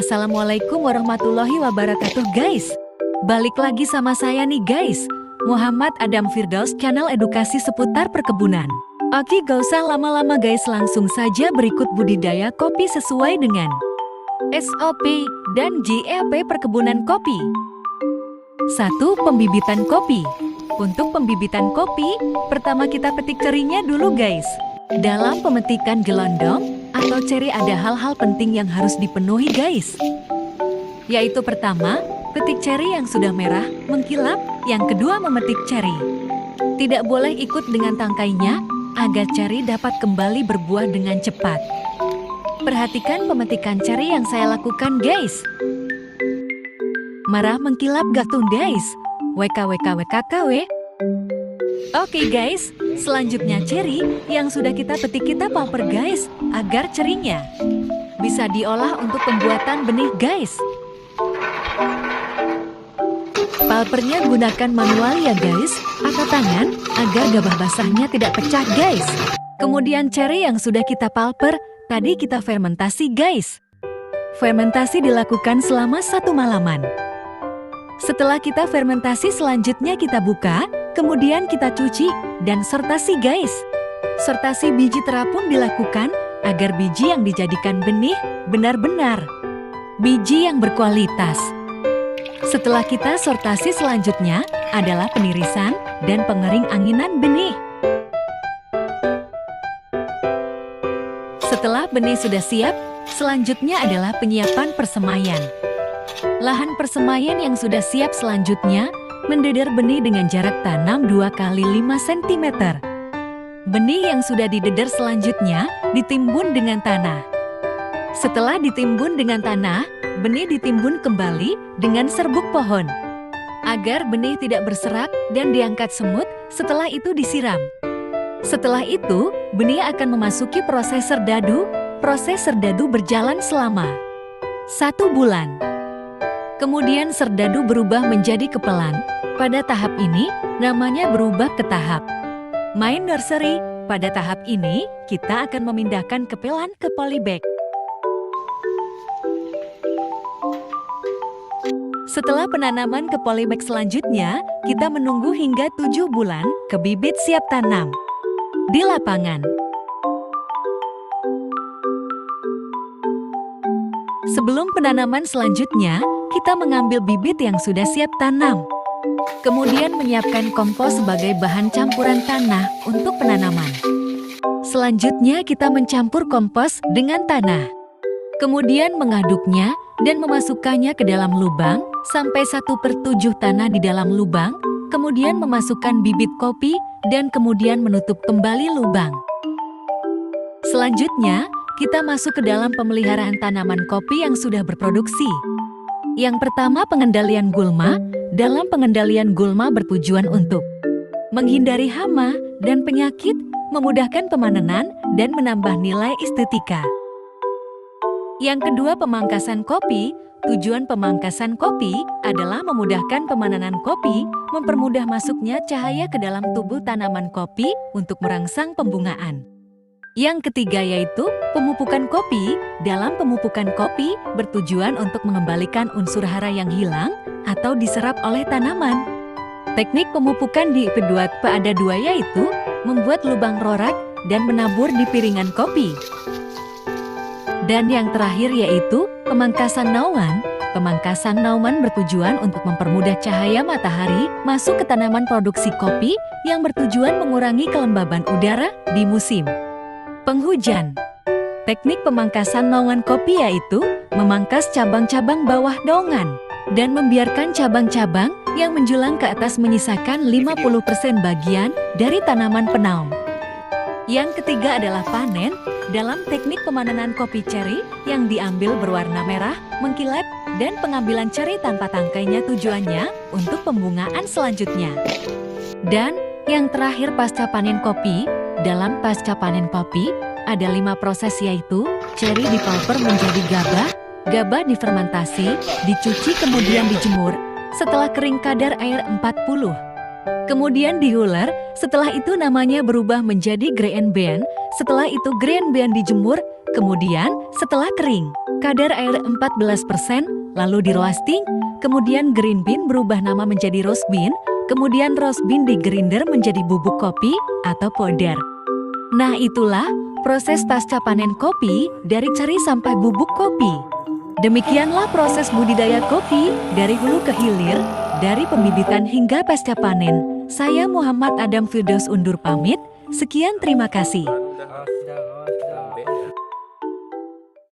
Assalamualaikum warahmatullahi wabarakatuh guys. Balik lagi sama saya nih guys, Muhammad Adam Firdaus, channel edukasi seputar perkebunan. Oke, gak usah lama-lama guys, langsung saja berikut budidaya kopi sesuai dengan SOP dan JEP perkebunan kopi. 1. Pembibitan kopi. Untuk pembibitan kopi, pertama kita petik cerinya dulu guys. Dalam pemetikan gelondong atau ceri ada hal-hal penting yang harus dipenuhi guys. Yaitu pertama, petik ceri yang sudah merah, mengkilap. Yang kedua, memetik ceri. Tidak boleh ikut dengan tangkainya, agar ceri dapat kembali berbuah dengan cepat. Perhatikan pemetikan ceri yang saya lakukan guys. Merah mengkilap gatun guys. WKWKWKKW. Oke guys, selanjutnya ceri yang sudah kita petik kita palper guys, agar cerinya bisa diolah untuk pembuatan benih guys. Palpernya gunakan manual ya guys, atau tangan, agar gabah basahnya tidak pecah guys. Kemudian ceri yang sudah kita palper, tadi kita fermentasi guys. Fermentasi dilakukan selama 1 malaman. Setelah kita fermentasi, selanjutnya kita buka, kemudian kita cuci dan sortasi guys. Sortasi biji terapung dilakukan agar biji yang dijadikan benih benar-benar biji yang berkualitas. Setelah kita sortasi, selanjutnya adalah penirisan dan pengering anginan benih. Setelah benih sudah siap, selanjutnya adalah penyiapan persemaian. Lahan persemaian yang sudah siap selanjutnya mendeder benih dengan jarak tanam 2 x 5 cm. Benih yang sudah dideder selanjutnya ditimbun dengan tanah. Setelah ditimbun dengan tanah, benih ditimbun kembali dengan serbuk pohon agar benih tidak berserak dan diangkat semut. Setelah itu disiram. Setelah itu, benih akan memasuki proses serdadu. Proses serdadu berjalan selama 1 bulan. Kemudian serdadu berubah menjadi kepelan. Pada tahap ini, namanya berubah ke tahap main nursery. Pada tahap ini, kita akan memindahkan kepelan ke polybag. Setelah penanaman ke polybag selanjutnya, kita menunggu hingga 7 bulan ke bibit siap tanam di lapangan. Sebelum penanaman selanjutnya, kita mengambil bibit yang sudah siap tanam. Kemudian menyiapkan kompos sebagai bahan campuran tanah untuk penanaman. Selanjutnya kita mencampur kompos dengan tanah. Kemudian mengaduknya dan memasukkannya ke dalam lubang sampai 1/7 tanah di dalam lubang. Kemudian memasukkan bibit kopi dan kemudian menutup kembali lubang. Selanjutnya, kita masuk ke dalam pemeliharaan tanaman kopi yang sudah berproduksi. Yang pertama, pengendalian gulma. Dalam pengendalian gulma bertujuan untuk menghindari hama dan penyakit, memudahkan pemanenan, dan menambah nilai estetika. Yang kedua, pemangkasan kopi. Tujuan pemangkasan kopi adalah memudahkan pemanenan kopi, mempermudah masuknya cahaya ke dalam tubuh tanaman kopi untuk merangsang pembungaan. Yang ketiga yaitu pemupukan kopi. Dalam pemupukan kopi bertujuan untuk mengembalikan unsur hara yang hilang atau diserap oleh tanaman. Teknik pemupukan di P2P ada 2 yaitu membuat lubang rorak dan menabur di piringan kopi. Dan yang terakhir yaitu pemangkasan naungan. Pemangkasan naungan bertujuan untuk mempermudah cahaya matahari masuk ke tanaman produksi kopi yang bertujuan mengurangi kelembaban udara di musim penghujan. Teknik pemangkasan naungan kopi yaitu memangkas cabang-cabang bawah naungan dan membiarkan cabang-cabang yang menjulang ke atas menyisakan 50% bagian dari tanaman penaung. Yang ketiga adalah panen. Dalam teknik pemanenan kopi ceri yang diambil berwarna merah, mengkilap, dan pengambilan ceri tanpa tangkainya tujuannya untuk pembungaan selanjutnya. Dan yang terakhir, pasca panen kopi. Dalam pasca panen kopi, ada 5 proses yaitu ceri dipulper menjadi gabah, gabah difermentasi, dicuci kemudian dijemur, setelah kering kadar air 40. Kemudian diuler, setelah itu namanya berubah menjadi grain bean, setelah itu grain bean dijemur, kemudian setelah kering, kadar air 14%, lalu di roasting, kemudian green bean berubah nama menjadi roast bean, kemudian roast bean di grinder menjadi bubuk kopi atau powder. Nah itulah proses pasca panen kopi dari cari sampai bubuk kopi. Demikianlah proses budidaya kopi dari hulu ke hilir, dari pembibitan hingga pasca panen. Saya Muhammad Adam Firdaus undur pamit, sekian terima kasih.